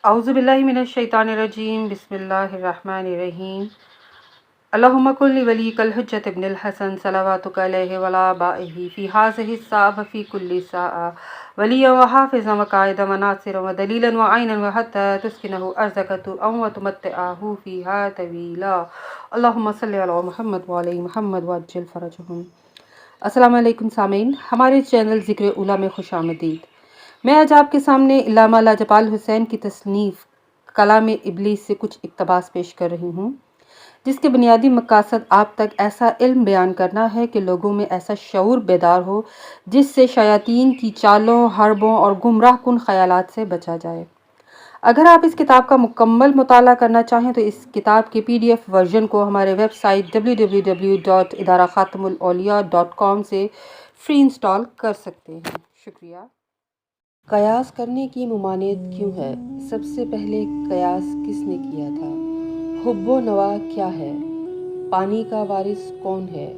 اعوذ باللہ من الشیطان الرجیم بسم اللہ الرحمن الرحیم اللہم کل ولیک الحجۃ ابن الحسن صلواتک علیہ وعلی آبائہ فی ہذہ الساعۃ وفی کل ساعۃ ولیا وحافظا وقائدا وناصرا ودلیلا وعینا وحتی تسکنہ ارضک طوعا وتمتعہ فیہا طویلا اللہم صلی علی محمد وعلی محمد وعجل فرجہم۔ السلام علیکم سامعین، ہمارے چینل ذکر اولیاء میں خوش آمدید۔ میں آج آپ کے سامنے علامہ لاجپال حسین کی تصنیف کلام ابلیس سے کچھ اقتباس پیش کر رہی ہوں، جس کے بنیادی مقاصد آپ تک ایسا علم بیان کرنا ہے کہ لوگوں میں ایسا شعور بیدار ہو جس سے شیاطین کی چالوں، حربوں اور گمراہ کن خیالات سے بچا جائے۔ اگر آپ اس کتاب کا مکمل مطالعہ کرنا چاہیں تو اس کتاب کے PDF ورژن کو ہمارے ویب سائٹ www.ادارہ-خاتم-الاولیاء.com سے فری انسٹال کر سکتے ہیں۔ شکریہ۔ قیاس کرنے کی ممانعت کیوں ہے؟ سب سے پہلے قیاس کس نے کیا تھا؟ حب و نوا کیا ہے؟ پانی کا وارث کون ہے؟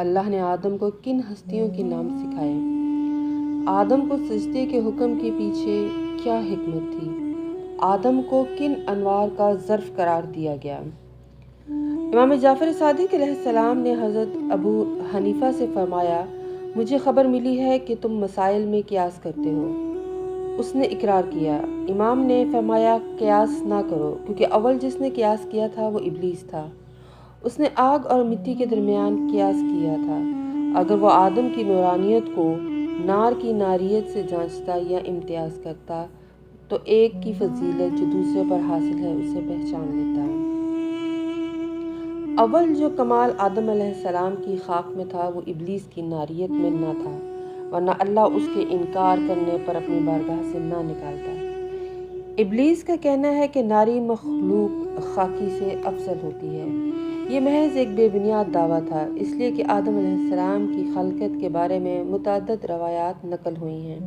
اللہ نے آدم کو کن ہستیوں کے نام سکھائے؟ آدم کو سجدے کے حکم کے پیچھے کیا حکمت تھی؟ آدم کو کن انوار کا ظرف قرار دیا گیا؟ امام جعفر صادق علیہ السلام نے حضرت ابو حنیفہ سے فرمایا، مجھے خبر ملی ہے کہ تم مسائل میں قیاس کرتے ہو۔ اس نے اقرار کیا۔ امام نے فرمایا، قیاس نہ کرو، کیونکہ اول جس نے قیاس کیا تھا وہ ابلیس تھا۔ اس نے آگ اور مٹی کے درمیان قیاس کیا تھا۔ اگر وہ آدم کی نورانیت کو نار کی ناریت سے جانچتا یا امتیاز کرتا تو ایک کی فضیلت جو دوسرے پر حاصل ہے اسے پہچان لیتا۔ اول جو کمال آدم علیہ السلام کی خاک میں تھا وہ ابلیس کی ناریت میں نہ تھا، ورنہ اللہ اس کے انکار کرنے پر اپنی بارگاہ سے نہ نکالتا۔ ابلیس کا کہنا ہے کہ ناری مخلوق خاکی سے افضل ہوتی ہے۔ یہ محض ایک بے بنیاد دعویٰ تھا، اس لیے کہ آدم علیہ السلام کی خلقت کے بارے میں متعدد روایات نقل ہوئی ہیں۔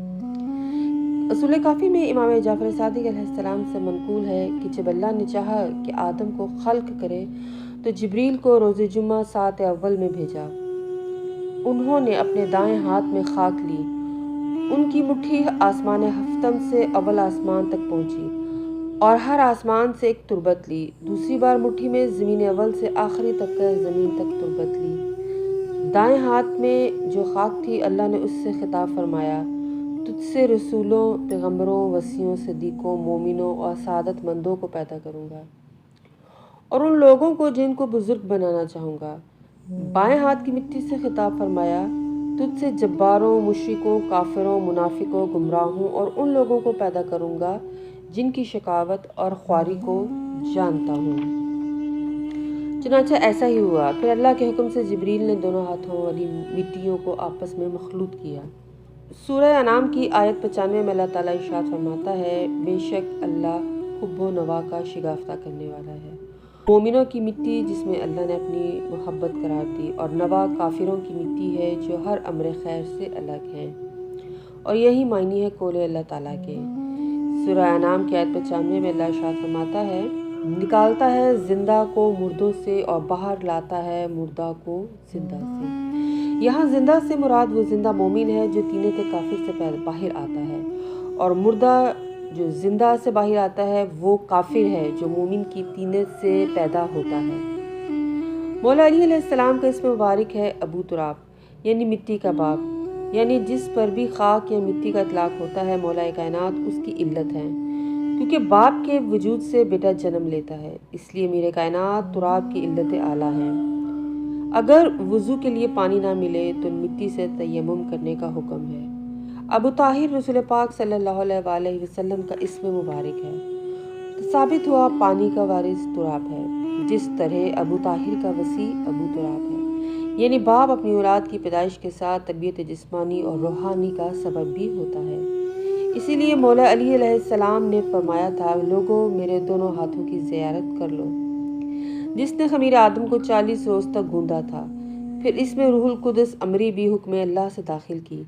اصول کافی میں امام جعفر صادق علیہ السلام سے منقول ہے کہ جب اللہ نے چاہا کہ آدم کو خلق کرے تو جبریل کو روز جمعہ ساعت اول میں بھیجا۔ انہوں نے اپنے دائیں ہاتھ میں خاک لی، ان کی مٹھی آسمان ہفتم سے اول آسمان تک پہنچی اور ہر آسمان سے ایک تربت لی۔ دوسری بار مٹھی میں زمین اول سے آخری طبقہ زمین تک تربت لی۔ دائیں ہاتھ میں جو خاک تھی، اللہ نے اس سے خطاب فرمایا، تجھ سے رسولوں، پیغمبروں، وصیوں، صدیقوں، مومنوں اور سعادت مندوں کو پیدا کروں گا اور ان لوگوں کو جن کو بزرگ بنانا چاہوں گا۔ بائیں ہاتھ کی مٹی سے خطاب فرمایا، تجھ سے جباروں، مشرکوں، کافروں، منافقوں، گمراہوں اور ان لوگوں کو پیدا کروں گا جن کی شقاوت اور خواری کو جانتا ہوں۔ چنانچہ ایسا ہی ہوا۔ پھر اللہ کے حکم سے جبریل نے دونوں ہاتھوں والی مٹیوں کو آپس میں مخلوط کیا۔ سورہ انعام کی آیت 95 میں اللہ تعالیٰ ارشاد فرماتا ہے، بے شک اللہ حب و نوا کا شگافتہ کرنے والا ہے۔ مومنوں کی مٹی جس میں اللہ نے اپنی محبت قرار دی، اور نوا کافروں کی مٹی ہے جو ہر امر خیر سے الگ ہے، اور یہی معنی ہے قول اللہ تعالیٰ کے۔ سورہ انعام کی آیت 95 میں اللہ ارشاد فرماتا ہے، نکالتا ہے زندہ کو مردوں سے اور باہر لاتا ہے مردہ کو زندہ سے۔ یہاں زندہ سے مراد وہ زندہ مومن ہے جو طینت کافر سے باہر آتا ہے، اور مردہ جو زندہ سے باہر آتا ہے وہ کافر ہے جو مومن کی طینت سے پیدا ہوتا ہے۔ مولا علی علیہ السلام کا اسم مبارک ہے ابو تراب، یعنی مٹی کا باپ، یعنی جس پر بھی خاک یا مٹی کا اطلاق ہوتا ہے مولا کائنات اس کی علت ہے، کیونکہ باپ کے وجود سے بیٹا جنم لیتا ہے، اس لیے میرے کائنات تراب کی علت اعلیٰ ہے۔ اگر وضو کے لیے پانی نہ ملے تو مٹی سے تیمم کرنے کا حکم ہے۔ ابو طاہر رسول پاک صلی اللہ علیہ وآلہ وسلم کا اسم مبارک ہے، تو ثابت ہوا پانی کا وارث تراب ہے، جس طرح ابو طاہر کا وصی ابو تراب ہے، یعنی باپ اپنی اولاد کی پیدائش کے ساتھ تربیت جسمانی اور روحانی کا سبب بھی ہوتا ہے۔ اسی لیے مولا علی علیہ السلام نے فرمایا تھا، لوگوں میرے دونوں ہاتھوں کی زیارت کر لو۔ جس نے خمیر آدم کو 40 روز تک گوندا تھا، پھر اس میں روح القدس امری بھی حکم اللہ سے داخل کی،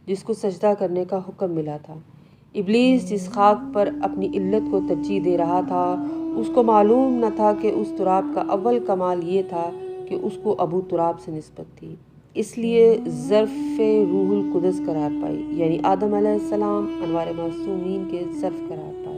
جس کو سجدہ کرنے کا حکم ملا تھا۔ ابلیس جس خاک پر اپنی علت کو ترجیح دے رہا تھا، اس کو معلوم نہ تھا کہ اس تراب کا اول کمال یہ تھا کہ اس کو ابو تراب سے نسبت تھی، اس لیے ظرف روح القدس قرار پائی، یعنی آدم علیہ السلام انوار معصومین کے ظرف قرار پائے۔